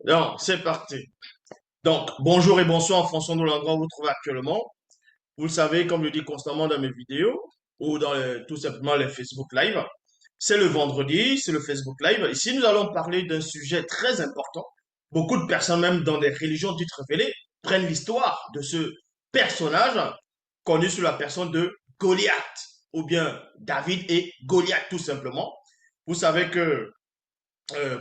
Non, c'est parti. Donc, bonjour et bonsoir en fonction de l'endroit où vous vous trouvez actuellement. Vous le savez, comme je dis constamment dans mes vidéos ou dans tout simplement les Facebook Live, c'est le vendredi, c'est le Facebook Live. Ici, nous allons parler d'un sujet très important. Beaucoup de personnes, même dans des religions dites révélées, prennent l'histoire de ce personnage connu sous la personne de Goliath, ou bien David et Goliath, tout simplement. Vous savez que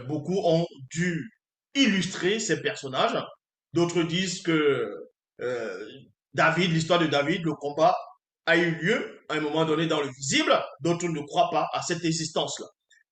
beaucoup ont dû illustrer ces personnages. D'autres disent que euh, David, l'histoire de David, le combat a eu lieu à un moment donné dans le visible. D'autres ne croient pas à cette existence-là.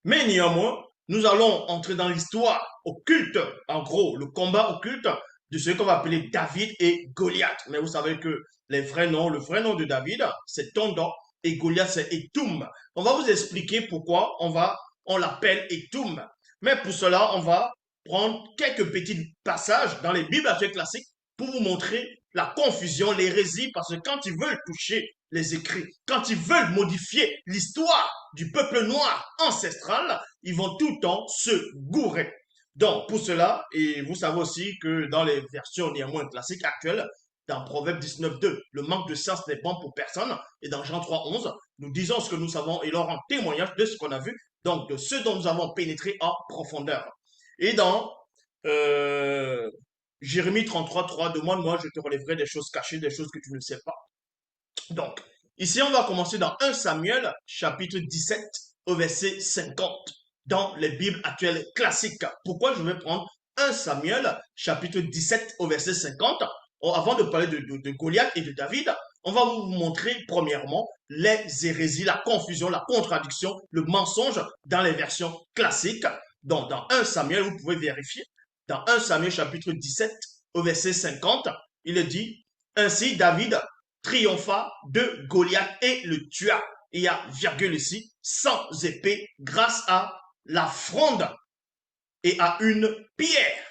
Mais néanmoins, nous allons entrer dans l'histoire occulte, en gros, le combat occulte de ce qu'on va appeler David et Goliath. Mais vous savez que les vrais noms, le vrai nom de David, c'est Tondor et Goliath, c'est Etum. On va vous expliquer pourquoi on l'appelle Etum. Mais pour cela, on va prendre quelques petits passages dans les Bibles actuelles classiques pour vous montrer la confusion, l'hérésie, parce que quand ils veulent toucher les écrits, quand ils veulent modifier l'histoire du peuple noir ancestral, ils vont tout le temps se gourer. Donc, pour cela, et vous savez aussi que dans les versions néanmoins classiques actuelles, dans Proverbe 19.2, le manque de sens n'est bon pour personne. Et dans Jean 3.11, nous disons ce que nous savons et leur rend témoignage de ce qu'on a vu, donc de ce dont nous avons pénétré en profondeur. Et dans euh, Jérémie 33.3, demande-moi, je te relèverai des choses cachées, des choses que tu ne sais pas. Donc, ici, on va commencer dans 1 Samuel, chapitre 17, au verset 50, dans les Bibles actuelles classiques. Pourquoi je vais prendre 1 Samuel, chapitre 17, au verset 50? Avant de parler de Goliath et de David, on va vous montrer, premièrement, les hérésies, la confusion, la contradiction, le mensonge dans les versions classiques. Donc, dans 1 Samuel, vous pouvez vérifier. Dans 1 Samuel, chapitre 17, au verset 50, il est dit, ainsi David triompha de Goliath et le tua. Il y a virgule ici, sans épée, grâce à la fronde et à une pierre.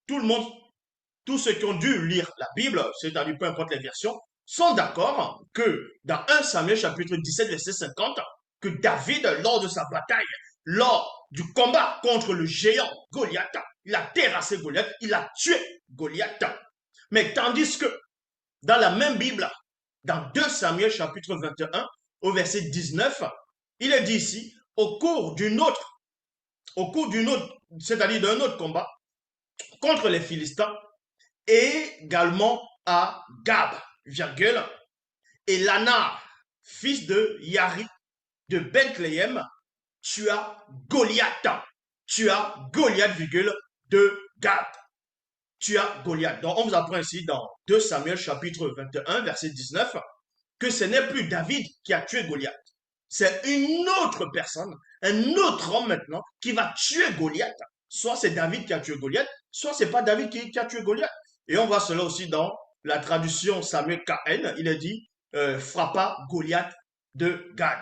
Tout le monde, tous ceux qui ont dû lire la Bible, c'est-à-dire peu importe les versions, sont d'accord que dans 1 Samuel chapitre 17 verset 50, que David, lors de sa bataille, lors du combat contre le géant Goliath, il a terrassé Goliath, il a tué Goliath. Mais tandis que dans la même Bible, dans 2 Samuel chapitre 21, au verset 19, il est dit ici, au cours d'une autre, c'est-à-dire d'un autre combat contre les Philistins, et également à Gab, virgule, et Lanar, fils de Yari de Bethléem, tu as Goliath. Tu as Goliath, virgule, de Gab. Tu as Goliath. Donc, on vous apprend ici dans 2 Samuel chapitre 21, verset 19, que ce n'est plus David qui a tué Goliath. C'est une autre personne, un autre homme maintenant qui va tuer Goliath. Soit c'est David qui a tué Goliath, soit c'est pas David qui a tué Goliath. Et on voit cela aussi dans la traduction Samuel KN. Il est dit frappa Goliath de Gad.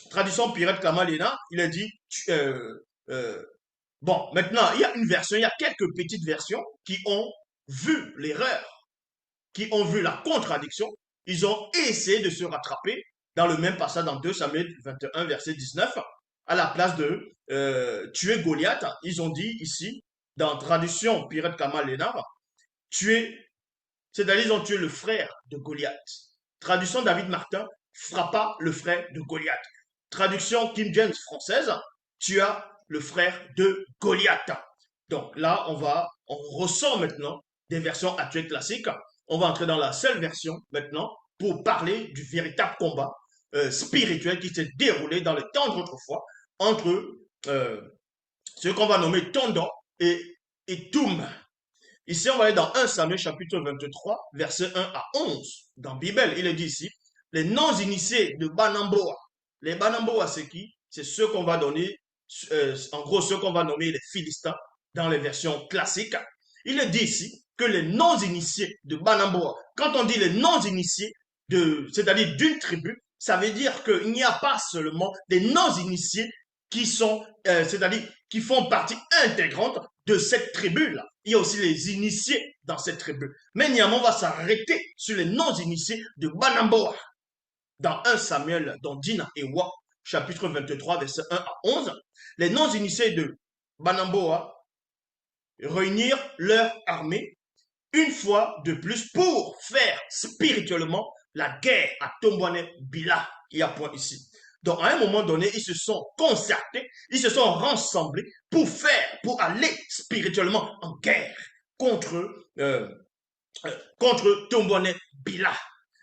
Traduction Pirate Kamalena, il est dit euh, bon, maintenant, il y a une version, il y a quelques petites versions qui ont vu l'erreur, qui ont vu la contradiction, ils ont essayé de se rattraper dans le même passage dans 2 Samuel 21, verset 19, à la place de tuer Goliath, ils ont dit ici, dans traduction Pirate Kamal Lénard, tuer, c'est-à-dire ils ont tué le frère de Goliath. Traduction David Martin, frappa le frère de Goliath. Traduction King James française, tu as le frère de Goliath. Donc là, on ressort maintenant des versions actuelles classiques. On va entrer dans la seule version maintenant pour parler du véritable combat spirituel qui s'est déroulé dans le temps d'autrefois entre euh, ce qu'on va nommer Tondo et Toum. Ici, on va aller dans 1 Samuel chapitre 23, verset 1 à 11. Dans Bible, il est dit ici, les non-initiés de Banamboa. Les Banamboa, c'est qui? C'est ceux qu'on va donner, en gros, ceux qu'on va nommer les Philistins dans les versions classiques. Il est dit ici que les non-initiés de Banamboa, quand on dit les non-initiés, c'est-à-dire d'une tribu, ça veut dire qu'il n'y a pas seulement des non-initiés qui sont, c'est-à-dire qui font partie intégrante de cette tribu-là. Il y a aussi les initiés dans cette tribu. Mais néanmoins, on va s'arrêter sur les non-initiés de Banamboa. Dans 1 Samuel, dans Dina et Wa, chapitre 23, verset 1 à 11, les non-initiés de Banamboa réunir leur armée une fois de plus pour faire spirituellement la guerre à Tombouane Bila. Il y a point ici. Donc, à un moment donné, ils se sont concertés, ils se sont rassemblés pour aller spirituellement en guerre contre, euh, contre Tombouane Bila.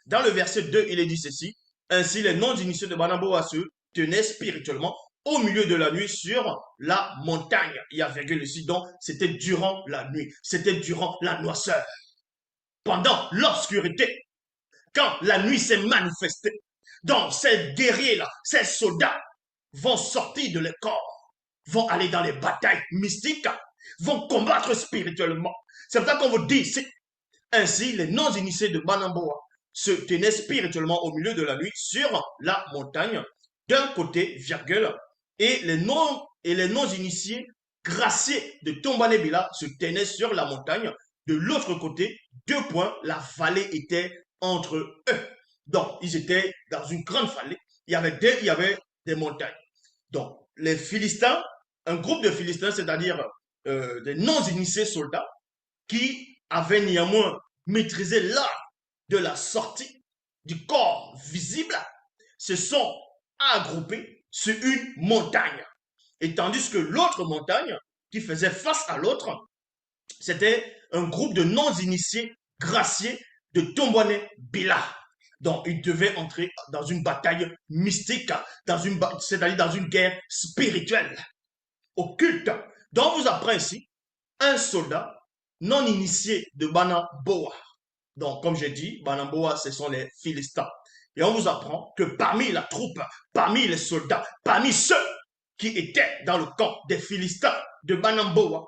Dans le verset 2, il est dit ceci: ainsi, les non-initiés de Banamboa se tenaient spirituellement au milieu de la nuit sur la montagne. Il y a virgule ici, donc c'était durant la nuit, c'était durant la noirceur, pendant l'obscurité, quand la nuit s'est manifestée. Donc ces guerriers-là, ces soldats vont sortir de les corps, vont aller dans les batailles mystiques, vont combattre spirituellement. C'est pour ça qu'on vous dit ici: ainsi, les non-initiés de Banamboa se tenaient spirituellement au milieu de la nuit sur la montagne, d'un côté, virgule, et les non-initiés graciés de Tombanebila se tenaient sur la montagne. De l'autre côté, deux points, la vallée était entre eux. Donc, ils étaient dans une grande vallée. Il y avait des montagnes. Donc, les Philistins, un groupe de Philistins, c'est-à-dire des non-initiés soldats, qui avaient néanmoins maîtrisé l'art de la sortie du corps visible, se sont agroupés sur une montagne. Et tandis que l'autre montagne, qui faisait face à l'autre, c'était un groupe de non-initiés graciés de Tombouane Bila. Donc, ils devaient entrer dans une bataille mystique, c'est-à-dire dans une guerre spirituelle, occulte. Donc, on vous apprend ici un soldat non initié de Banamboa. Donc, comme j'ai dit, Banamboa, ce sont les Philistins. Et on vous apprend que parmi la troupe, parmi les soldats, parmi ceux qui étaient dans le camp des Philistins de Banamboa,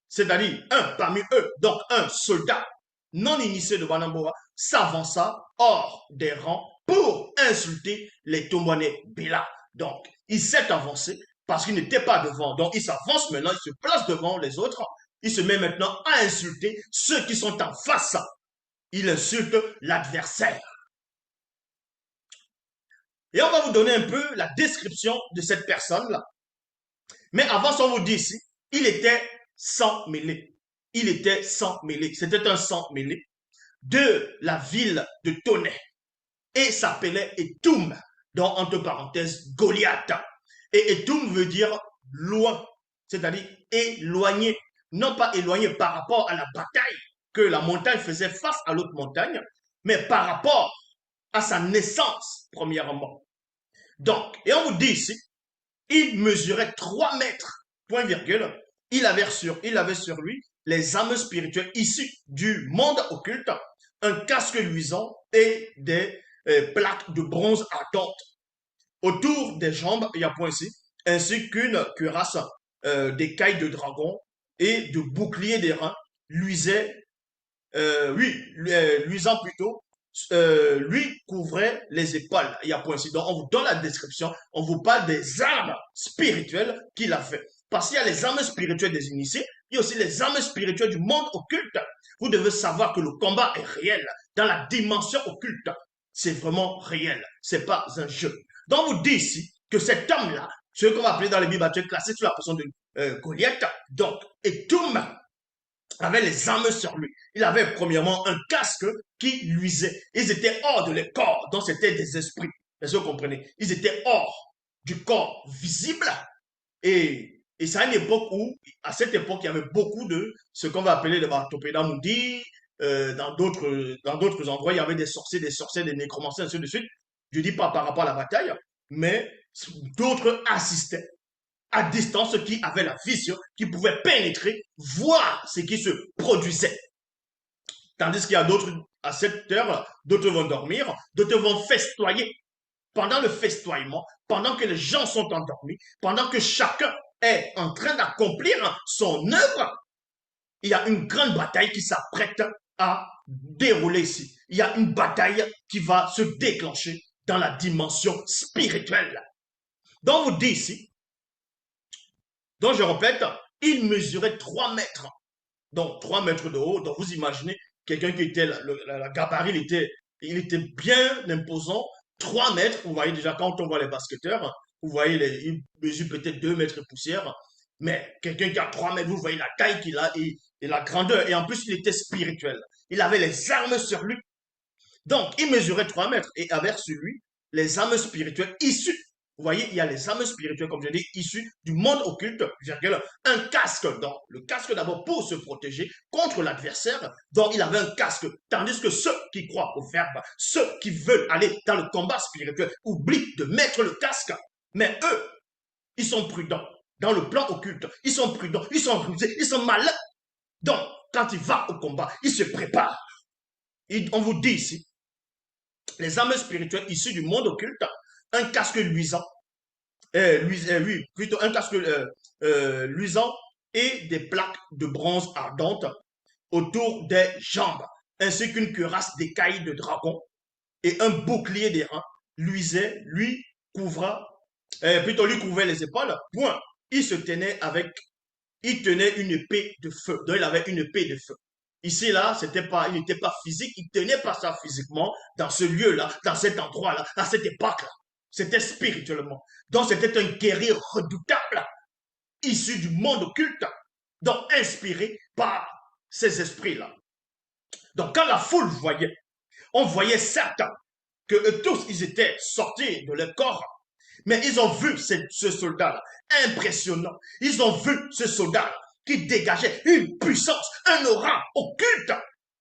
c'est-à-dire un parmi eux, donc un soldat non initié de Banamboa, s'avança hors des rangs pour insulter les Tombouane Bila. Donc, il s'est avancé parce qu'il n'était pas devant. Donc, il s'avance maintenant, il se place devant les autres. Il se met maintenant à insulter ceux qui sont en face. Il insulte l'adversaire. Et on va vous donner un peu la description de cette personne-là. Mais avant ça, on vous dit ici, il était sans mêlée. Il était sans mêlée. C'était un sans mêlée de la ville de Tonnet. Et s'appelait Etoum, donc entre parenthèses Goliath. Et Etoum veut dire loin, c'est-à-dire éloigné. Non pas éloigné par rapport à la bataille que la montagne faisait face à l'autre montagne, mais par rapport à sa naissance, premièrement. Donc, et on vous dit ici, il mesurait 3 mètres, point virgule. Il avait sur lui les âmes spirituelles issues du monde occulte, un casque luisant et des plaques de bronze ardentes. Autour des jambes, il y a point ici, ainsi qu'une cuirasse d'écailles de dragon et de boucliers d'airain luisait, luisant plutôt, lui couvrait les épaules. Il y a point ici. Donc, on vous donne la description, on vous parle des armes spirituelles qu'il a fait. Parce qu'il y a les armes spirituelles des initiés, il y a aussi les armes spirituelles du monde occulte. Vous devez savoir que le combat est réel dans la dimension occulte. C'est vraiment réel. C'est pas un jeu. Donc, on vous dit ici que cet homme-là, ce qu'on va appeler dans les Bibles classiques sous la personne de Goliath, donc, et tout avait les armes sur lui. Il avait premièrement un casque qui luisait. Ils étaient hors de les corps, donc c'était des esprits. Est-ce que vous comprenez? Ils étaient hors du corps visible. Et c'est à une époque où, à cette époque, il y avait beaucoup de ce qu'on va appeler le Bartopéda Moudi. Dans d'autres endroits, il y avait des sorciers, des nécromanciens, ainsi de suite. Je ne dis pas par rapport à la bataille, mais d'autres assistaient à distance, qui avaient la vision, qui pouvaient pénétrer, voir ce qui se produisait. Tandis qu'il y a d'autres, à cette heure, d'autres vont dormir, d'autres vont festoyer. Pendant le festoiement, pendant que les gens sont endormis, pendant que chacun est en train d'accomplir son œuvre, il y a une grande bataille qui s'apprête à dérouler ici. Il y a une bataille qui va se déclencher dans la dimension spirituelle. Donc, on vous dit ici, donc je répète, il mesurait 3 mètres. Donc 3 mètres de haut. Donc vous imaginez quelqu'un qui était, la gabarit, il était bien imposant. 3 mètres, vous voyez déjà quand on voit les basketteurs, vous voyez, il mesure peut-être 2 mètres de poussière. Mais quelqu'un qui a 3 mètres, vous voyez la taille qu'il a et la grandeur. Et en plus, il était spirituel. Il avait les armes sur lui. Donc, il mesurait 3 mètres et avait sur lui les âmes spirituelles issues. Vous voyez, il y a les âmes spirituelles, comme je dis, issues du monde occulte, virgule, un casque. Donc, le casque d'abord pour se protéger contre l'adversaire. Donc, il avait un casque. Tandis que ceux qui croient au verbe, ceux qui veulent aller dans le combat spirituel, oublient de mettre le casque. Mais eux, ils sont prudents. Dans le plan occulte, ils sont prudents, ils sont rusés, ils sont malins. Donc, quand il va au combat, il se prépare. On vous dit ici, les âmes spirituelles issues du monde occulte, un casque luisant, oui, plutôt un casque luisant et des plaques de bronze ardentes autour des jambes, ainsi qu'une cuirasse d'écailles de dragon et un bouclier d'airain luisait, lui couvrait les épaules, point. Il se tenait avec, il tenait une épée de feu, donc il avait une épée de feu. Ici, là, il n'était pas physique, il tenait pas ça physiquement dans ce lieu-là, dans cet endroit-là, à cette époque-là. C'était spirituellement. Donc, c'était un guerrier redoutable, issu du monde occulte, donc inspiré par ces esprits-là. Donc, quand la foule voyait, on voyait certains que eux tous, ils étaient sortis de leur corps, mais ils ont vu ce soldat-là, impressionnant. Ils ont vu ce soldat-là qui dégageait une puissance, un aura occulte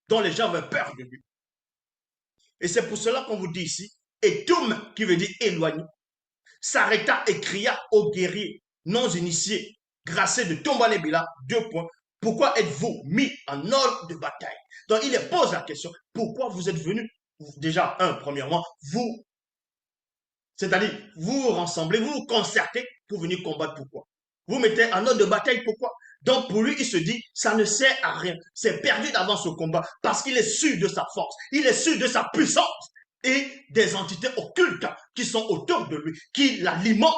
dont les gens avaient peur de lui. Et c'est pour cela qu'on vous dit ici, Etum, qui veut dire éloigné, s'arrêta et cria aux guerriers non initiés, grassés de Tombanébila, 2 points. Pourquoi êtes-vous mis en ordre de bataille? Donc il leur pose la question, pourquoi vous êtes venus? Déjà, premièrement, vous, c'est-à-dire, vous vous rassemblez, vous vous concertez pour venir combattre. Pourquoi? Vous mettez en ordre de bataille. Pourquoi? Donc pour lui, il se dit, ça ne sert à rien. C'est perdu d'avance au combat parce qu'il est sûr de sa force. Il est sûr de sa puissance et des entités occultes qui sont autour de lui, qui l'alimentent.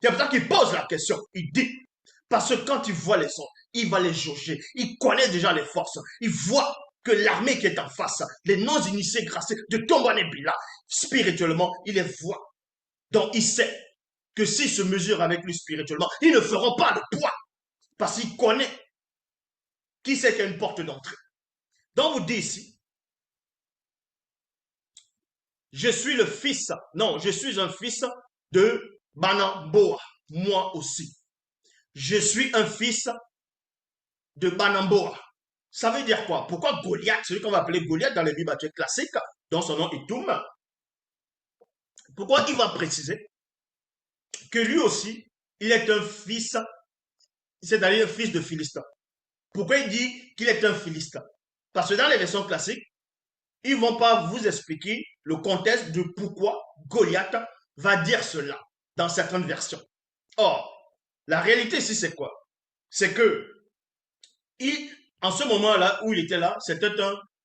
C'est pour ça qu'il pose la question. Il dit, parce que quand il voit les sons, il va les jauger. Il connaît déjà les forces. Il voit que l'armée qui est en face, les non-initiés graciés de Tombanébila, spirituellement, il les voit. Donc il sait que s'ils se mesurent avec lui spirituellement, ils ne feront pas de poids. Parce qu'il connaît qui c'est qu'il y a une porte d'entrée. Donc vous dit ici, je suis le fils, non, je suis un fils de Banamboa, moi aussi. Je suis un fils de Banamboa. Ça veut dire quoi? Pourquoi Goliath, celui qu'on va appeler Goliath dans les Bibles classiques, dont son nom est Toum, pourquoi il va préciser que lui aussi, il est un fils, c'est-à-dire un fils de Philistin. Pourquoi il dit qu'il est un Philistin? Parce que dans les versions classiques, ils ne vont pas vous expliquer le contexte de pourquoi Goliath va dire cela dans certaines versions. Or, la réalité ici, c'est quoi? C'est que il, en ce moment-là où il était là, c'était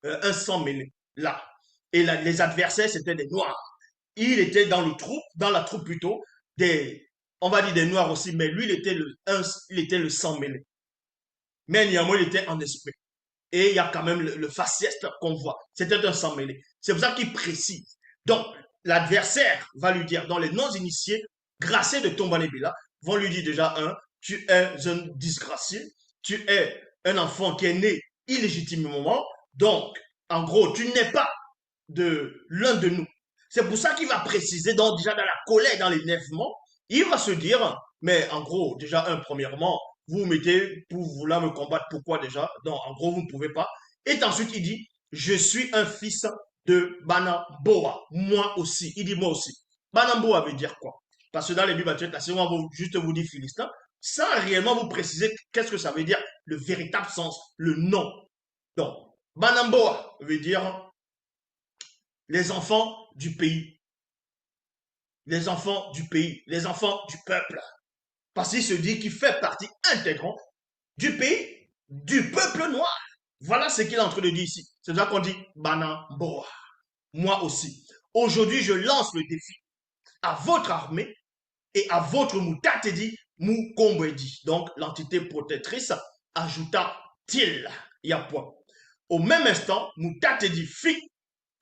un sang mêlé, là. Et les adversaires, c'était des noirs. Il était dans la troupe plutôt, on va dire des noirs aussi, mais lui, il était le sang mêlé. Mais néanmoins, il était en esprit. Et il y a quand même le faciès qu'on voit. C'était un sang mêlé. C'est pour ça qu'il précise. Donc, l'adversaire va lui dire, dans les non-initiés, graciés de Tombanébila, vont lui dire déjà, tu es un disgracié, tu es un enfant qui est né illégitimement, donc, en gros, tu n'es pas de l'un de nous. C'est pour ça qu'il va préciser, donc déjà dans la colère, dans l'énervement, il va se dire, mais en gros, déjà, premièrement, vous vous mettez pour vouloir me combattre. Pourquoi déjà? Donc, en gros, vous ne pouvez pas. Et ensuite, il dit, je suis un fils de Banamboa. Moi aussi. Il dit moi aussi. Banamboa veut dire quoi? Parce que dans les Bibles, on va juste vous dire Philistin, sans réellement vous préciser qu'est-ce que ça veut dire, le véritable sens, le nom. Donc, Banamboa veut dire les enfants du pays. Les enfants du pays. Les enfants du peuple. Parce qu'il se dit qu'il fait partie intégrante du pays, du peuple noir. Voilà ce qu'il est en train de dire ici. C'est ça qu'on dit Banamboa. Moi aussi. Aujourd'hui, je lance le défi à votre armée et à votre Moutatedi Mukombedi. Donc, l'entité protectrice ajouta-t-il. Il y a point. Au même instant, Moutatedi fit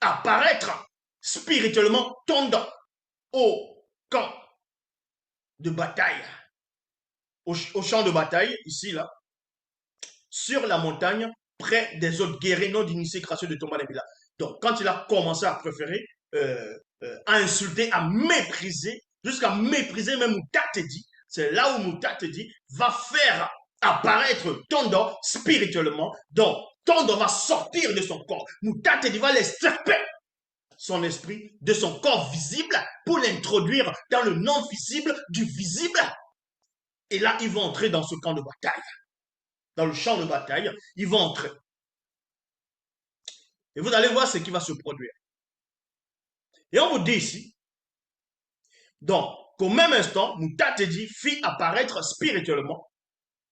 apparaître spirituellement tendant au camp de bataille au champ de bataille, ici, là, sur la montagne, près des autres guerriers non d'initiés gracieux de Tombanebila. Donc, quand il a commencé à préférer, à insulter, à mépriser, jusqu'à mépriser même Moutatedi, c'est là où Moutatedi va faire apparaître Tondo spirituellement. Donc, Tondo va sortir de son corps. Moutatedi va l'extirper son esprit de son corps visible pour l'introduire dans le non visible du visible. Et là, ils vont entrer dans ce camp de bataille. Dans le champ de bataille, ils vont entrer. Et vous allez voir ce qui va se produire. Et on vous dit ici, donc, qu'au même instant, Moutatedi fit apparaître spirituellement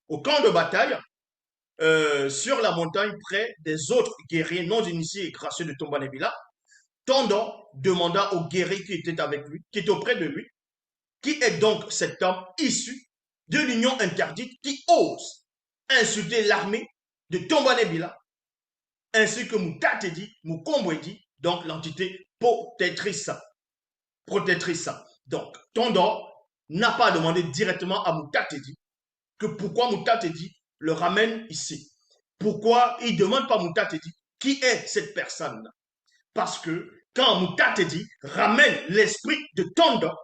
au camp de bataille, sur la montagne près des autres guerriers non initiés et gracieux de Tombanebila. Tondo demanda au guerrier qui était avec lui, qui était auprès de lui, qui est donc cet homme issu de l'union interdite qui ose insulter l'armée de Tombanebila, ainsi que Moutatedi, Mukombwedi, donc l'entité protectrice. Donc, Tondo n'a pas demandé directement à Moutatedi que pourquoi Moutatedi le ramène ici. Pourquoi il ne demande pas à Moutatedi qui est cette personne. Parce que quand Moutatedi ramène l'esprit de Tondo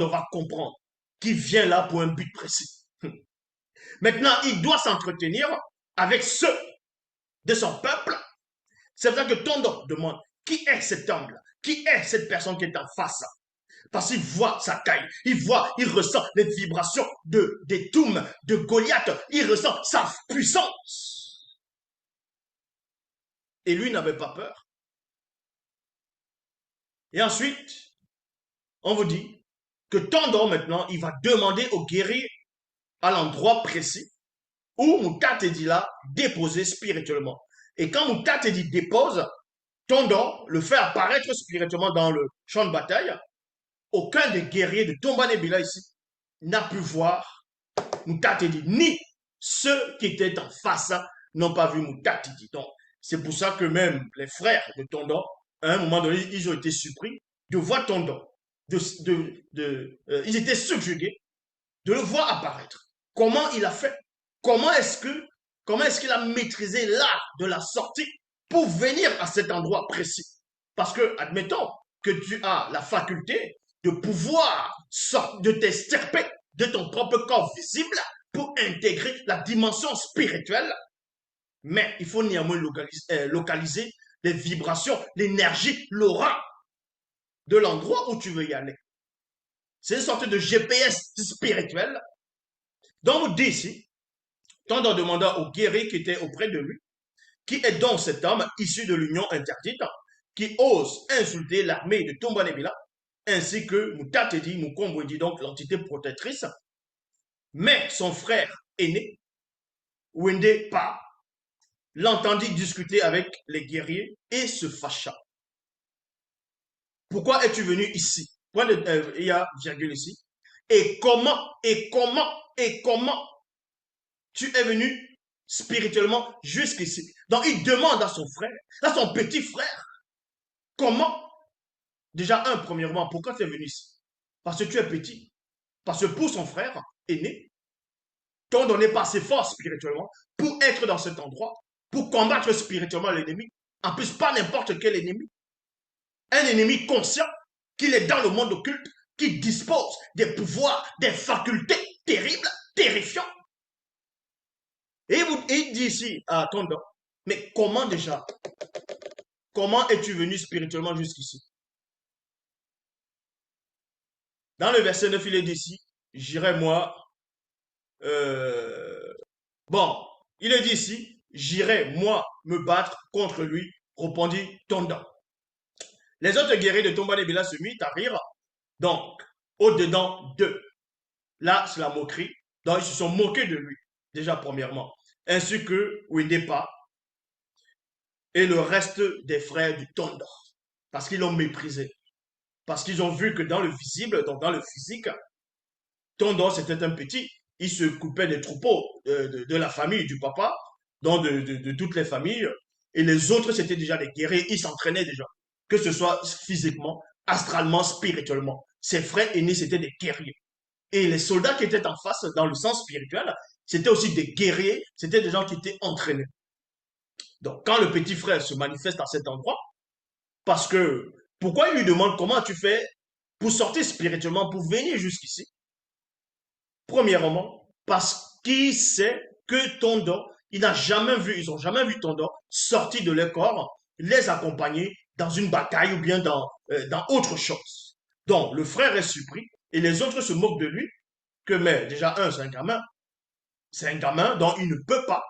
va comprendre qu'il vient là pour un but précis. Maintenant, il doit s'entretenir avec ceux de son peuple. C'est pour ça que Tondo demande qui est cet homme-là, qui est cette personne qui est en face. Parce qu'il voit sa taille, il ressent les vibrations des Toum, de Goliath, il ressent sa puissance. Et lui n'avait pas peur. Et ensuite, on vous dit que Tondo maintenant, il va demander au guerrier à l'endroit précis où Moutatedi l'a déposé spirituellement. Et quand Moutatedi dépose, Tondo le fait apparaître spirituellement dans le champ de bataille. Aucun des guerriers de Tombanebila ici n'a pu voir Moutatedi, ni ceux qui étaient en face n'ont pas vu Moutatedi. Donc, c'est pour ça que même les frères de Tondo, à un moment donné, ils ont été surpris de voir Tondo. Ils étaient subjugués de le voir apparaître. Comment il a fait? Comment est-ce qu'il a maîtrisé l'art de la sortie pour venir à cet endroit précis? Parce que, admettons que tu as la faculté de pouvoir de t'extirper de ton propre corps visible pour intégrer la dimension spirituelle, mais il faut néanmoins localiser les vibrations, l'énergie, l'aura de l'endroit où tu veux y aller. C'est une sorte de GPS spirituel. Donc, on dit ici, Tondo demanda au guerrier qui était auprès de lui, qui est donc cet homme issu de l'union interdite, qui ose insulter l'armée de Tombanebila, ainsi que Moutatedi, Mukombwedi, donc l'entité protectrice, mais son frère aîné, Wende Pa, l'entendit discuter avec les guerriers et se fâcha. Pourquoi es-tu venu ici? Il y a virgule ici. Et comment tu es venu spirituellement jusqu'ici? Donc il demande à son frère, à son petit frère, comment? Déjà, premièrement, pourquoi tu es venu ici? Parce que tu es petit. Parce que pour son frère aîné, Tondo n'est pas assez fort spirituellement pour être dans cet endroit, pour combattre spirituellement l'ennemi. En plus, pas n'importe quel ennemi. Un ennemi conscient qu'il est dans le monde occulte, qui dispose des pouvoirs, des facultés terribles, terrifiants. Et il dit ici à Tondo, mais comment déjà? Comment es-tu venu spirituellement jusqu'ici? Dans le verset 9, il est dit ici, j'irai moi. Bon, il est dit ici, j'irai moi me battre contre lui, répondit Tondo. Les autres guerriers de Tombanebila se mirent à rire, donc, au-dedans d'eux. Là, c'est la moquerie. Donc, ils se sont moqués de lui, déjà premièrement. Ainsi que Windepa et le reste des frères du Tondo. Parce qu'ils l'ont méprisé. Parce qu'ils ont vu que dans le visible, donc dans le physique, Tondo, c'était un petit. Il se coupait des troupeaux de la famille du papa, donc de toutes les familles. Et les autres, c'était déjà des guerriers. Ils s'entraînaient déjà. Que ce soit physiquement, astralement, spirituellement. Ses frères aînés, c'était des guerriers. Et les soldats qui étaient en face, dans le sens spirituel, c'était aussi des guerriers, c'était des gens qui étaient entraînés. Donc, quand le petit frère se manifeste à cet endroit, parce que, pourquoi il lui demande comment tu fais pour sortir spirituellement, pour venir jusqu'ici? Premièrement, parce qu'il sait que ton don, ils n'ont jamais vu ton don sortir de leur corps, les accompagner dans une bataille ou bien dans autre chose. Donc, le frère est surpris et les autres se moquent de lui, que, mais déjà, c'est un gamin dont il ne peut pas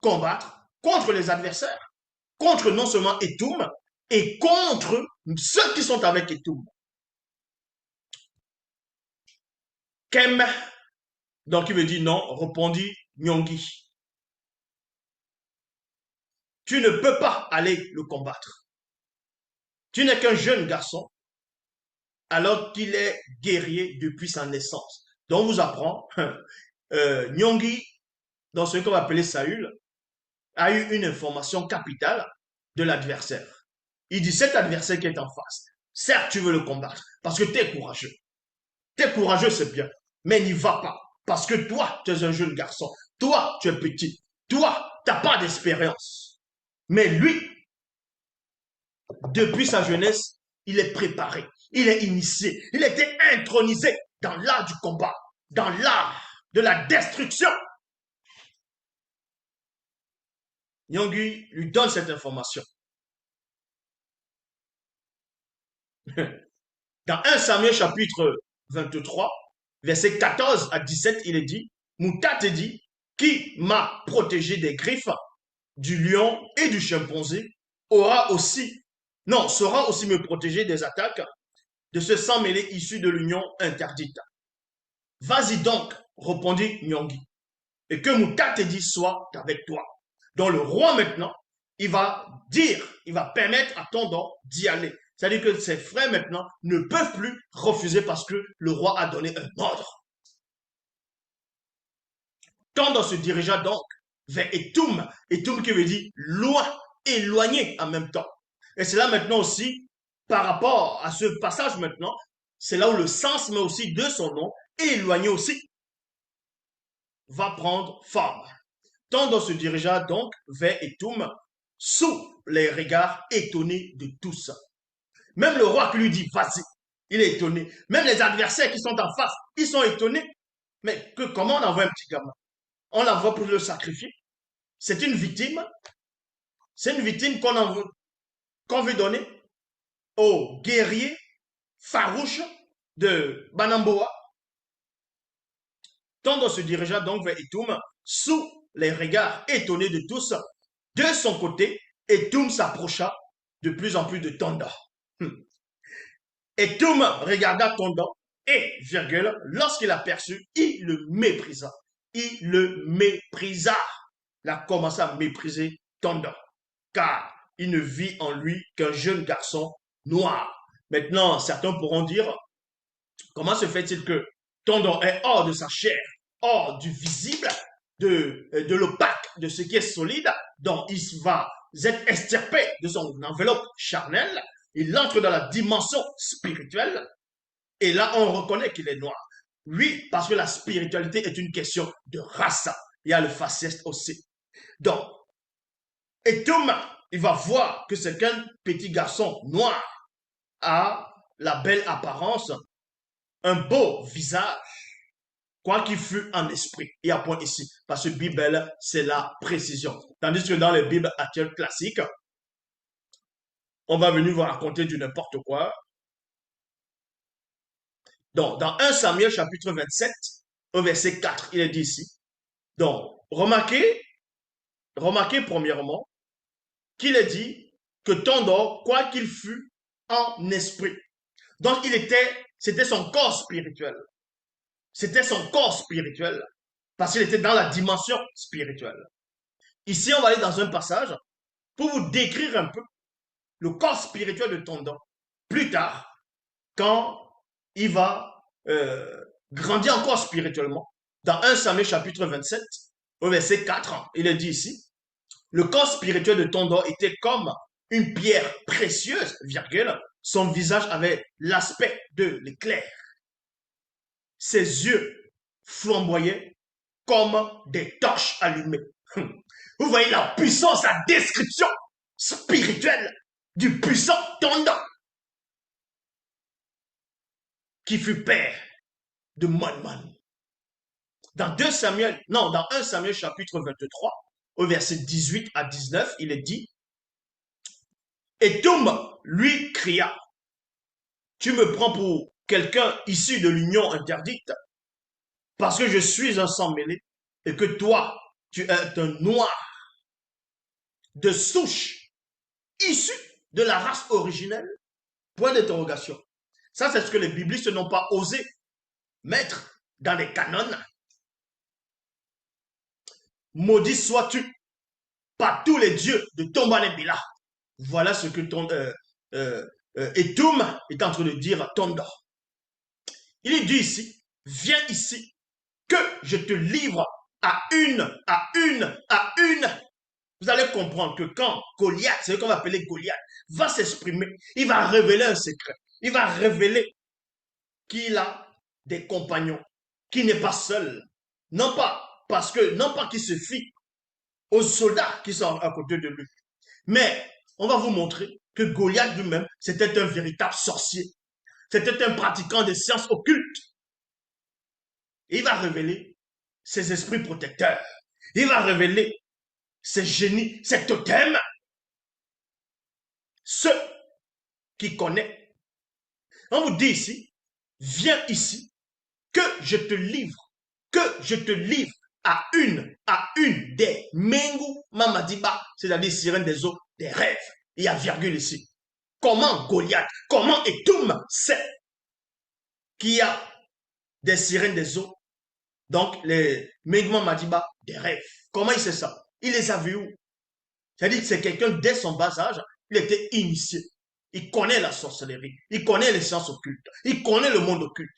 combattre contre les adversaires, contre non seulement Etum, et contre ceux qui sont avec Etum. Kem, donc il me dit non, répondit Nyongi. Tu ne peux pas aller le combattre. Tu n'es qu'un jeune garçon, alors qu'il est guerrier depuis sa naissance. Donc on vous apprend, Nyongi, dans ce qu'on va appeler Saül, a eu une information capitale de l'adversaire. Il dit, cet adversaire qui est en face, certes, tu veux le combattre, parce que tu es courageux. Tu es courageux, c'est bien, mais n'y va pas, parce que toi, tu es un jeune garçon. Toi, tu es petit. Toi, tu n'as pas d'expérience. Mais lui, depuis sa jeunesse, il est préparé, il est initié, il était intronisé dans l'art du combat, dans l'art de la destruction. Nyongui lui donne cette information. Dans 1 Samuel chapitre 23, verset 14 à 17, il est dit, Mouta te dit, qui m'a protégé des griffes du lion et du chimpanzé, saura aussi me protéger des attaques de ce sang mêlé issu de l'union interdite. Vas-y donc, répondit Nyongi, et que Mouta te dit soit avec toi. Donc le roi maintenant, il va permettre à Tondor d'y aller. C'est-à-dire que ses frères maintenant ne peuvent plus refuser parce que le roi a donné un ordre. Tondor se dirigea donc vers Etum, Etum qui veut dire loin, éloigné en même temps. Et c'est là maintenant aussi, par rapport à ce passage maintenant, c'est là où le sens, mais aussi de son nom, éloigné aussi, va prendre forme. Tondor se dirigea donc vers Etum sous les regards étonnés de tous. Même le roi qui lui dit vas-y, il est étonné. Même les adversaires qui sont en face, ils sont étonnés. Mais comment on envoie un petit gamin? On l'envoie pour le sacrifier. C'est une victime. C'est une victime qu'on veut donner aux guerriers farouches de Banamboa. Tondor se dirigea donc vers Etum sous les regards étonnés de tous. De son côté, Etum s'approcha de plus en plus de Tondor. Etum regarda Tondor et, lorsqu'il aperçut, il le méprisa. Il le méprisa. Il a commencé à mépriser Tondor, car il ne vit en lui qu'un jeune garçon noir. Maintenant, certains pourront dire, comment se fait-il que Tondor est hors de sa chair, hors du visible, de l'opaque, de ce qui est solide, donc il va être extirpé de son enveloppe charnelle, il entre dans la dimension spirituelle, et là on reconnaît qu'il est noir. Oui, parce que la spiritualité est une question de race. Il y a le faciès aussi. Donc, et Thomas, il va voir que c'est qu'un petit garçon noir a la belle apparence, un beau visage, quoi qu'il fût en esprit. Il y a point ici, parce que Bible, c'est la précision. Tandis que dans les Bibles actuelles classiques, on va venir vous raconter du n'importe quoi. Donc, dans 1 Samuel chapitre 27, au verset 4, il est dit ici. Donc, remarquez premièrement qu'il est dit que Tondor, quoi qu'il fût en esprit. Donc, c'était son corps spirituel. C'était son corps spirituel. Parce qu'il était dans la dimension spirituelle. Ici, on va aller dans un passage pour vous décrire un peu le corps spirituel de Tondor. Plus tard, quand il va grandir encore spirituellement, dans 1 Samuel chapitre 27, au verset 4, il est dit ici, le corps spirituel de Tondor était comme une pierre précieuse, son visage avait l'aspect de l'éclair. Ses yeux flamboyaient comme des torches allumées. Vous voyez la puissance, la description spirituelle du puissant tendant qui fut père de Manman. Dans 2 Samuel, non, dans 1 Samuel chapitre 23, au verset 18 à 19, il est dit, et Tom lui cria, tu me prends pour quelqu'un issu de l'union interdite, parce que je suis un sang mêlé, et que toi, tu es un noir de souche, issu de la race originelle? Point d'interrogation. Ça, c'est ce que les biblistes n'ont pas osé mettre dans les canons. Maudit sois-tu par tous les dieux de Tombalébila. Voilà ce que Etum est en train de dire à Tonda. Il est dit ici, viens ici, que je te livre à une, à une, à une. Vous allez comprendre que quand Goliath, c'est ce qu'on va appeler Goliath, va s'exprimer, il va révéler un secret. Il va révéler qu'il a des compagnons, qu'il n'est pas seul. Non pas qu'il se fie aux soldats qui sont à côté de lui, mais on va vous montrer que Goliath lui-même, c'était un véritable sorcier. C'était un pratiquant des sciences occultes. Et il va révéler ses esprits protecteurs. Il va révéler ses génies, ses totems. Ceux qui connaissent. On vous dit ici, viens ici, que je te livre, à une des Mengu Mamadiba, c'est-à-dire sirène des eaux, des rêves. Il y a virgule ici. Comment Goliath, comment Etum sait qu'il y a des sirènes des eaux, donc les Mengu Mamadiba, des rêves? Comment il sait ça? Il les a vus où? C'est-à-dire que c'est quelqu'un, dès son bas âge, il était initié. Il connaît la sorcellerie, il connaît les sciences occultes, il connaît le monde occulte.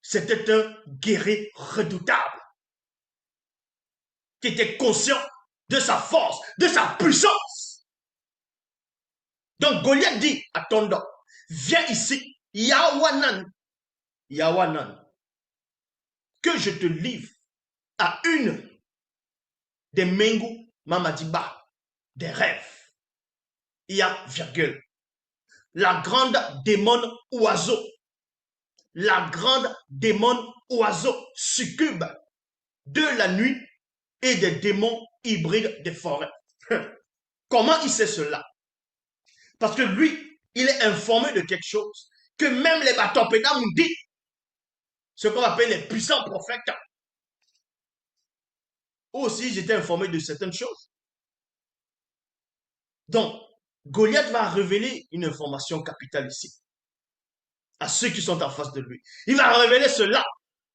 C'était un guerrier redoutable qui était conscient de sa force, de sa puissance. Donc Goliath dit à Tonda, viens ici, Yawanan, que je te livre à une des Mengu Mamadiba, des rêves. Il y a virgule. La grande démon oiseau, la grande démon oiseau succube de la nuit et des démons hybrides des forêts. Comment il sait cela? Parce que lui, il est informé de quelque chose que même les Batopédas nous disent, ce qu'on appelle les puissants prophètes. Aussi, j'étais informé de certaines choses. Donc, Goliath va révéler une information capitale ici à ceux qui sont en face de lui. Il va révéler cela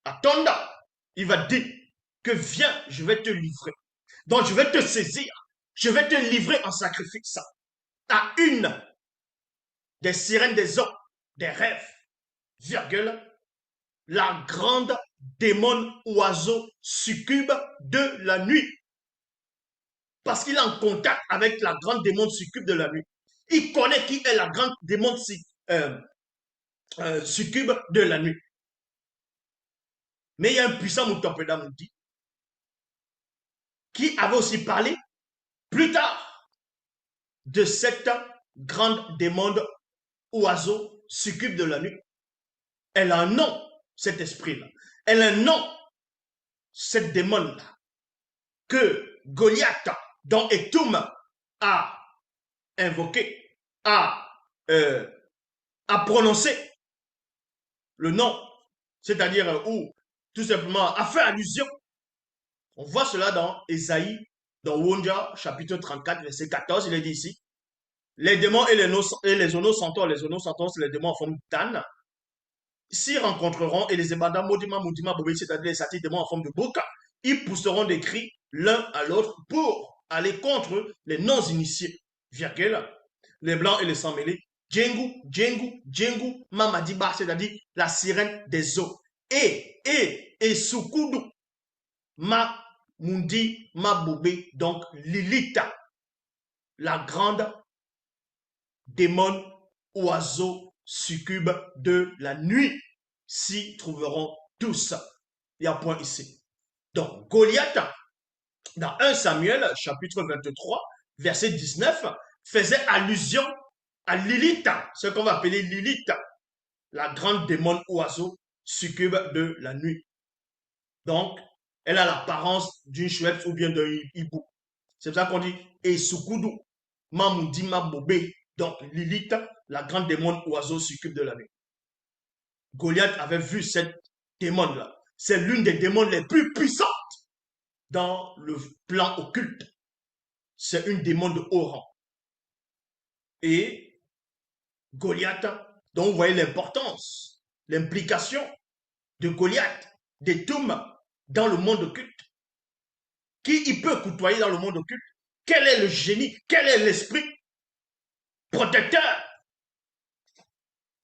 à Tonda. Il va dire que viens, je vais te livrer. Donc, je vais te saisir. Je vais te livrer en sacrifice à une des sirènes des eaux, des rêves, virgule, la grande démon oiseau succube de la nuit. Parce qu'il est en contact avec la grande démon succube de la nuit. Il connaît qui est la grande démon succube de la nuit. Mais il y a un puissant Moutopéda Mouti qui avait aussi parlé plus tard de cette grande démon oiseau succube de la nuit. Elle a un nom, cet esprit-là. Elle a un nom, cette démon-là, que Goliath, dont Etum a invoqué, a prononcé le nom, c'est-à-dire où tout simplement a fait allusion. On voit cela dans Ésaïe, dans Wonja, chapitre 34, verset 14, il est dit ici, les démons et les onocentors, c'est les démons en forme d'âne, s'y rencontreront et les ébandats Modima, Bobi, c'est-à-dire les satis démons en forme de bouc, ils pousseront des cris l'un à l'autre pour aller contre les non-initiés. Virgule, les blancs et les sans-mêlés. Djengu, Mamadiba, c'est-à-dire la sirène des eaux. Et Sukudu, Mundi, Boubé, donc Lilita, la grande démon oiseau succube de la nuit. s'y trouveront tous. Il y a point ici. Donc, Goliath, dans 1 Samuel, chapitre 23, verset 19, faisait allusion à Lilith, ce qu'on va appeler Lilith, la grande démon oiseau succube de la nuit. Donc, elle a l'apparence d'une chouette ou bien d'un hibou. C'est pour ça qu'on dit Esukudu, Mamoudi Mabobé. Donc, Lilith, la grande démon oiseau succube de la nuit. Goliath avait vu cette démon-là. C'est l'une des démons les plus puissantes dans le plan occulte. C'est une démon de haut rang. Et Goliath, donc vous voyez l'importance, l'implication de Goliath, d'Etoum dans le monde occulte. Qui il peut côtoyer dans le monde occulte? Quel est le génie? Quel est l'esprit protecteur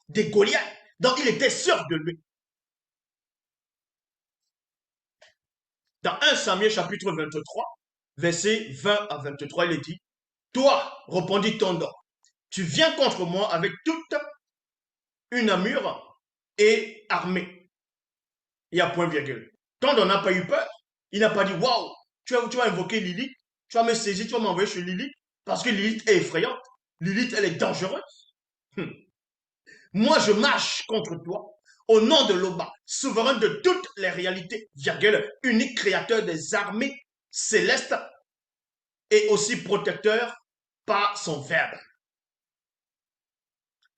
de Goliath? Donc il était sûr de lui. Dans 1 Samuel chapitre 23, verset 20 à 23, il est dit, toi, répondit Tondor, tu viens contre moi avec toute une armure et armée. Il y a point virgule. Tondor n'a pas eu peur. Il n'a pas dit, waouh, tu vas invoquer Lilith, tu vas me saisir, tu vas m'envoyer chez Lilith, parce que Lilith est effrayante. Lilith, elle est dangereuse. Moi, je marche contre toi au nom de l'Oba, souverain de toutes les réalités, virgule, unique créateur des armées célestes et aussi protecteur par son verbe.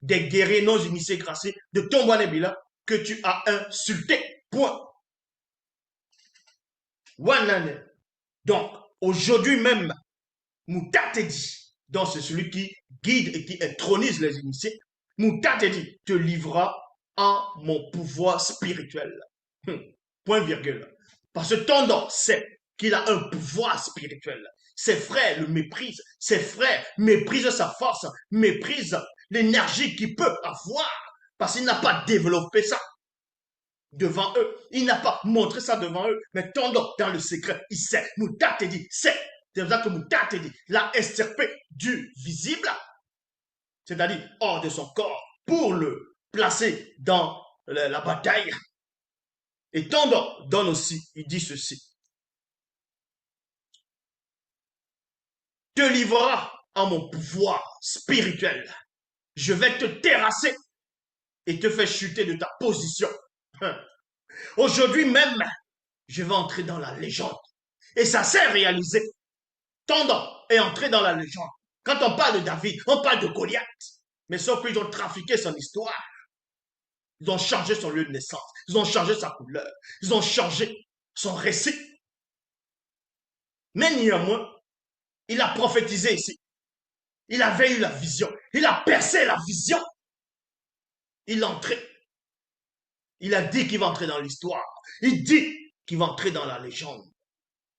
Des guerriers non initiés graciés de ton Wanebila que tu as insulté. Point. Wanane. Donc, aujourd'hui même, Moutatedi, donc c'est celui qui guide et qui intronise les initiés, Moutatedi te livrera en mon pouvoir spirituel. Point virgule. Parce que Tondor sait qu'il a un pouvoir spirituel. Ses frères le méprisent. Ses frères méprisent sa force, méprisent l'énergie qu'il peut avoir. Parce qu'il n'a pas développé ça devant eux. Il n'a pas montré ça devant eux. Mais Tondor, dans le secret, il sait. Mouta te dit, c'est. C'est pour ça que Mouta te dit, l'a extirpé du visible, c'est-à-dire hors de son corps, pour le placer dans la bataille. Et Tondor donne aussi, il dit ceci. Te livrera à mon pouvoir spirituel. Je vais te terrasser et te faire chuter de ta position. Aujourd'hui même, je vais entrer dans la légende. Et ça s'est réalisé. Tondor est entré dans la légende. Quand on parle de David, on parle de Goliath. Mais sauf qu'ils ont trafiqué son histoire. Ils ont changé son lieu de naissance. Ils ont changé sa couleur. Ils ont changé son récit. Mais néanmoins, il a prophétisé ici. Il avait eu la vision. Il a percé la vision. Il est entré. Il a dit qu'il va entrer dans l'histoire. Il dit qu'il va entrer dans la légende.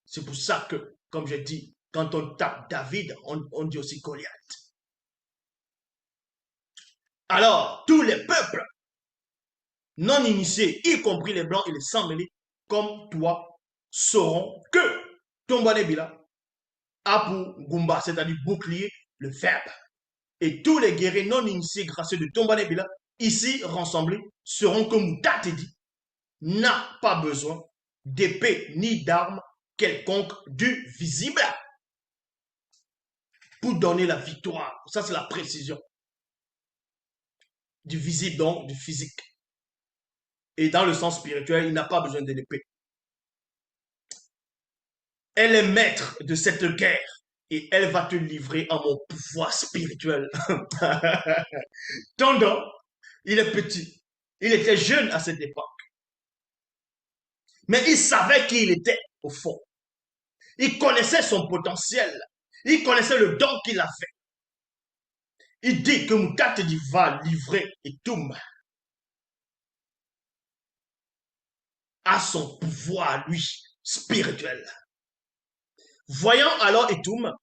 C'est pour ça que, comme je dis, quand on tape David, on dit aussi Goliath. Alors, tous les peuples non initiés, y compris les blancs et les sans-mêlés, comme toi, sauront que Tombanebila a pour Gumba, c'est-à-dire bouclier, le verbe. Et tous les guerriers non initiés gracieux de Tombanebila, ici rassemblés, seront comme Moutatedi, n'a pas besoin d'épée ni d'armes quelconque du visible pour donner la victoire. Ça, c'est la précision du visible, donc du physique. Et dans le sens spirituel, il n'a pas besoin de l'épée. Elle est maître de cette guerre et elle va te livrer à mon pouvoir spirituel. Tondor, il est petit. Il était jeune à cette époque. Mais il savait qui il était au fond. Il connaissait son potentiel. Il connaissait le don qu'il avait. Il dit que Moutatedi va livrer Etoum à son pouvoir, lui, spirituel. Voyant alors Etoum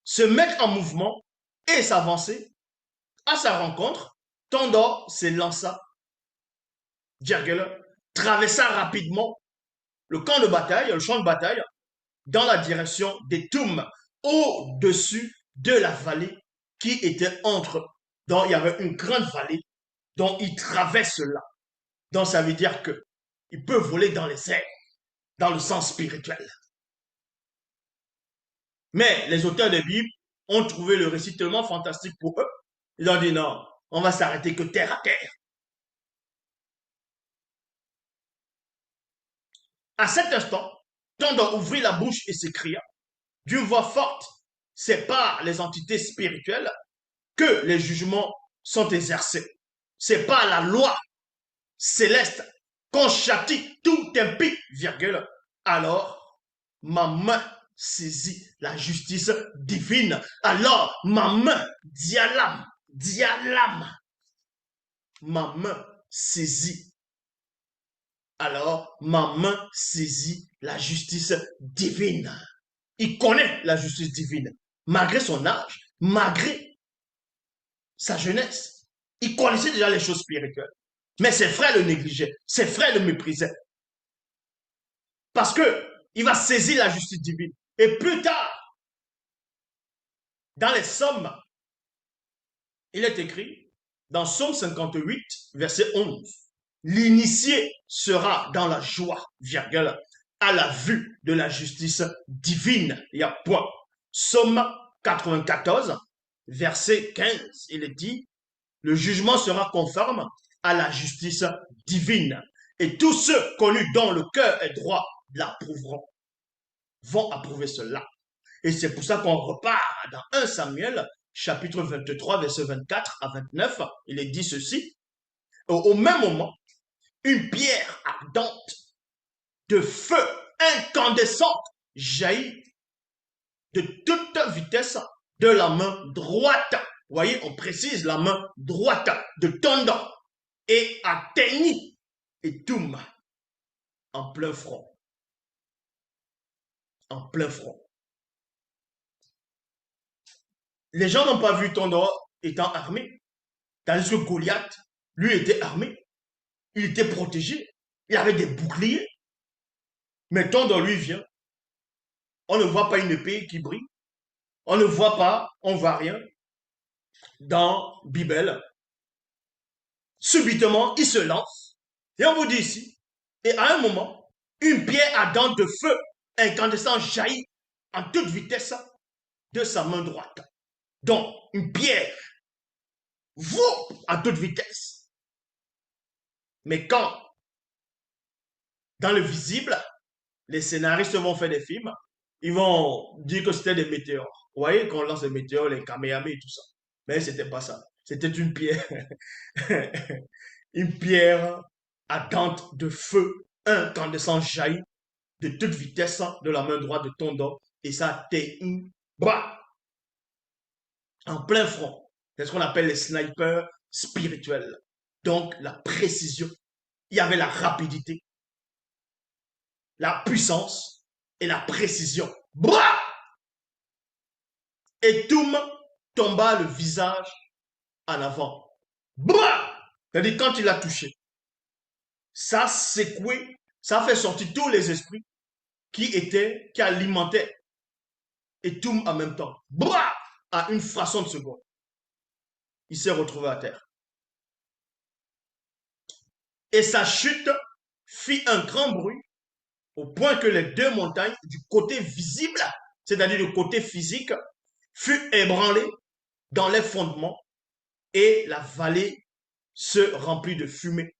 se mettre en mouvement et s'avancer à sa rencontre, Tondor s'élança, traversa rapidement le camp de bataille, le champ de bataille, dans la direction d'Etoum, au-dessus de la vallée qui était entre. Donc il y avait une grande vallée dont il traverse là. Donc ça veut dire que il peut voler dans les airs, dans le sens spirituel. Mais les auteurs des Bibles ont trouvé le récit tellement fantastique pour eux. Ils ont dit non, on va s'arrêter que terre à terre. À cet instant, Tondor ouvrit la bouche et s'écria d'une voix forte, c'est par les entités spirituelles que les jugements sont exercés. C'est par la loi céleste qu'on châtie tout impie, virgule. Alors, ma main saisit la justice divine. Alors, ma main, dialam, dialam, ma main saisit. Alors, ma main saisit la justice divine. Il connaît la justice divine. Malgré son âge, malgré sa jeunesse, il connaissait déjà les choses spirituelles. Mais ses frères le négligeaient, ses frères le méprisaient. Parce que il va saisir la justice divine. Et plus tard, dans les Psaumes, il est écrit, dans Psaume 58, verset 11, l'initié sera dans la joie, virgule, à la vue de la justice divine. Il y a point. Psaume 94, verset 15, il est dit, le jugement sera conforme à la justice divine. Et tous ceux connus dont le cœur est droit l'approuveront, vont approuver cela. Et c'est pour ça qu'on repart dans 1 Samuel, chapitre 23, verset 24 à 29. Il est dit ceci. Au même moment, une pierre ardente de feu incandescente jaillit de toute vitesse de la main droite. Vous voyez, on précise la main droite de Tondor et atteignit Étoum en plein front. En plein front. Les gens n'ont pas vu Tondor étant armé, tandis que Goliath, lui, était armé. Il était protégé. Il avait des boucliers. Mais Tondor, lui, vient. On ne voit pas une épée qui brille. On ne voit pas, on ne voit rien dans Bible. Subitement, il se lance. Et on vous dit ici, et à un moment, une pierre ardente de feu incandescent jaillit en toute vitesse de sa main droite. Donc, une pierre vaut à toute vitesse. Mais quand, dans le visible, les scénaristes vont faire des films, ils vont dire que c'était des météores. Vous voyez, qu'on lance des météores, les Kamehameha et tout ça. Mais c'était pas ça. C'était une pierre. Une pierre ardente de feu incandescent jaillit de toute vitesse de la main droite de Tondor et ça atteint bras en plein front. C'est ce qu'on appelle les snipers spirituels. Donc la précision. Il y avait la rapidité, la puissance et la précision. Bras! Et Toum tomba le visage en avant. Bras! C'est-à-dire quand il a touché, ça a secoué, ça a fait sortir tous les esprits qui alimentaient et Toum en même temps. Bras! À une fraction de seconde. Il s'est retrouvé à terre. Et sa chute fit un grand bruit au point que les deux montagnes du côté visible, c'est-à-dire du côté physique, furent ébranlées dans les fondements et la vallée se remplit de fumée.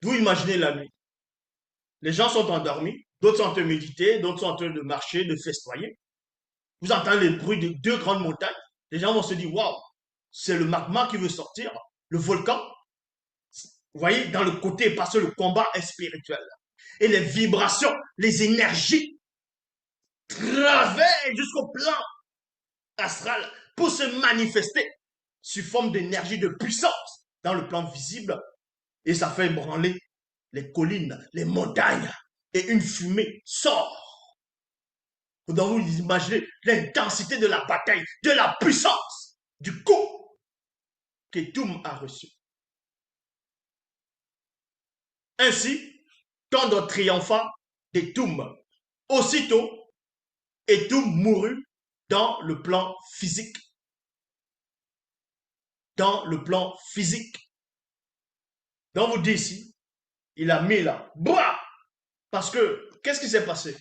Vous imaginez la nuit. Les gens sont endormis, d'autres sont en train de méditer, d'autres sont en train de marcher, de festoyer. Vous entendez le bruit de deux grandes montagnes. Les gens vont se dire, waouh, c'est le magma qui veut sortir, le volcan. Vous voyez, dans le côté, parce que le combat est spirituel. Et les vibrations, les énergies travaillent jusqu'au plan astral pour se manifester sous forme d'énergie, de puissance dans le plan visible. Et ça fait branler les collines, les montagnes. Et une fumée sort. Donc vous imaginez l'intensité de la bataille, de la puissance, du coup que Toum a reçu. Ainsi, Tondor triompha d'Étoum. Aussitôt, Étoum mourut dans le plan physique. Dans le plan physique. Donc, vous dit ici Il a mis là. Bah! Parce que, qu'est-ce qui s'est passé?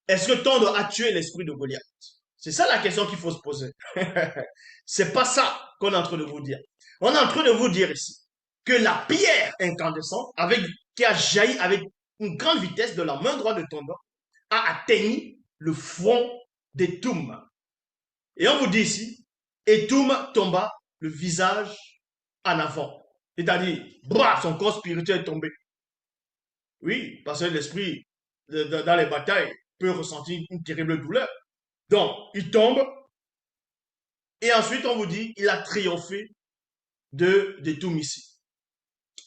Est-ce que Tondre a tué l'esprit de Goliath? C'est ça la question qu'il faut se poser. C'est pas ça qu'on est en train de vous dire. On est en train de vous dire ici que la pierre incandescente, qui a jailli avec une grande vitesse de la main droite de Tondre, a atteint le front d'Etoum. Et on vous dit ici, Etoum tomba le visage en avant. C'est-à-dire, son corps spirituel est tombé. Oui, parce que l'esprit, dans les batailles, peut ressentir une terrible douleur. Donc, il tombe, et ensuite, on vous dit, il a triomphé de tout ici.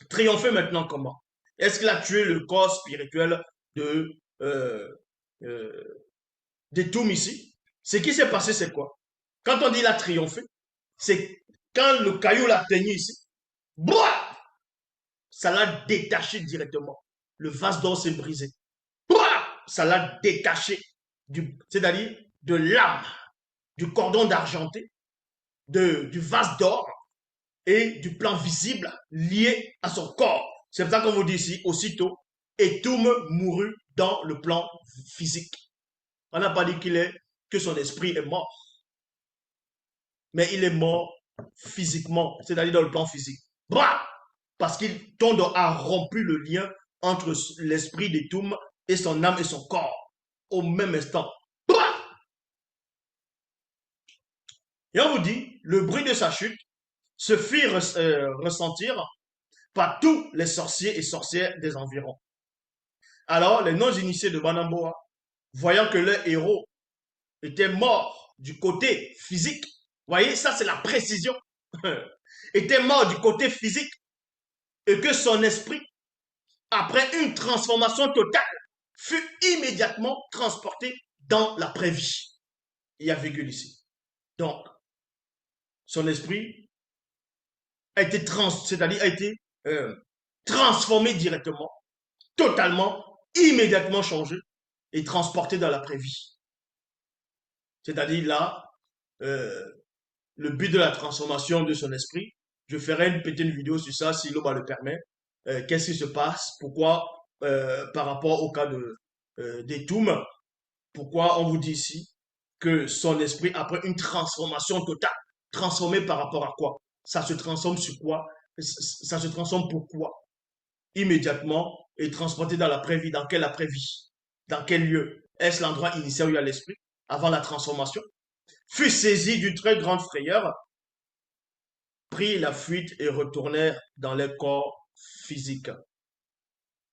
Triompher maintenant comment? Est-ce qu'il a tué le corps spirituel de, euh, euh, de tout ici? Ce qui s'est passé, c'est quoi? Quand on dit il a triomphé, c'est quand le caillou l'a teigné ici, boah, ça l'a détaché directement. Le vase d'or s'est brisé. Boah, ça l'a détaché, c'est-à-dire de l'âme, du cordon d'argenté, du vase d'or et du plan visible lié à son corps. C'est pour ça qu'on vous dit ici, aussitôt, Etoum mourut dans le plan physique. On n'a pas dit que son esprit est mort, mais il est mort physiquement, c'est-à-dire dans le plan physique. Bah! Parce qu'il Tondre a rompu le lien entre l'esprit d'Etoum et son âme et son corps au même instant. Bah! Et on vous dit, le bruit de sa chute se fit ressentir par tous les sorciers et sorcières des environs. Alors, les non-initiés de Banamboa, voyant que leur héros était mort du côté physique, voyez, ça c'est la précision, était mort du côté physique et que son esprit, après une transformation totale, fut immédiatement transporté dans la vie. Il y a virgule ici. Donc, son esprit a été c'est-à-dire a été transformé directement, totalement, immédiatement changé et transporté dans la vie. C'est-à-dire là, euh, le but de la transformation de son esprit. Je ferai une petite vidéo sur ça si l'Oba le permet. Qu'est-ce qui se passe? Pourquoi, par rapport au cas d'Etoum, pourquoi on vous dit ici que son esprit, après une transformation totale, transformé par rapport à quoi? Ça se transforme sur quoi? Ça se transforme pourquoi? Immédiatement et transporté dans l'après-vie. Dans quel après-vie? Dans quel lieu? Est-ce l'endroit initial où il y a l'esprit, avant la transformation? Fut saisi d'une très grande frayeur, prit la fuite et retournèrent dans leur corps physique.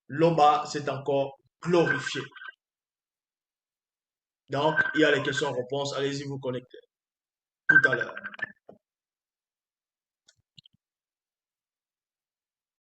L'Oba s'est encore glorifié. Donc, il y a les questions-réponses. Allez-y vous connecter tout à l'heure.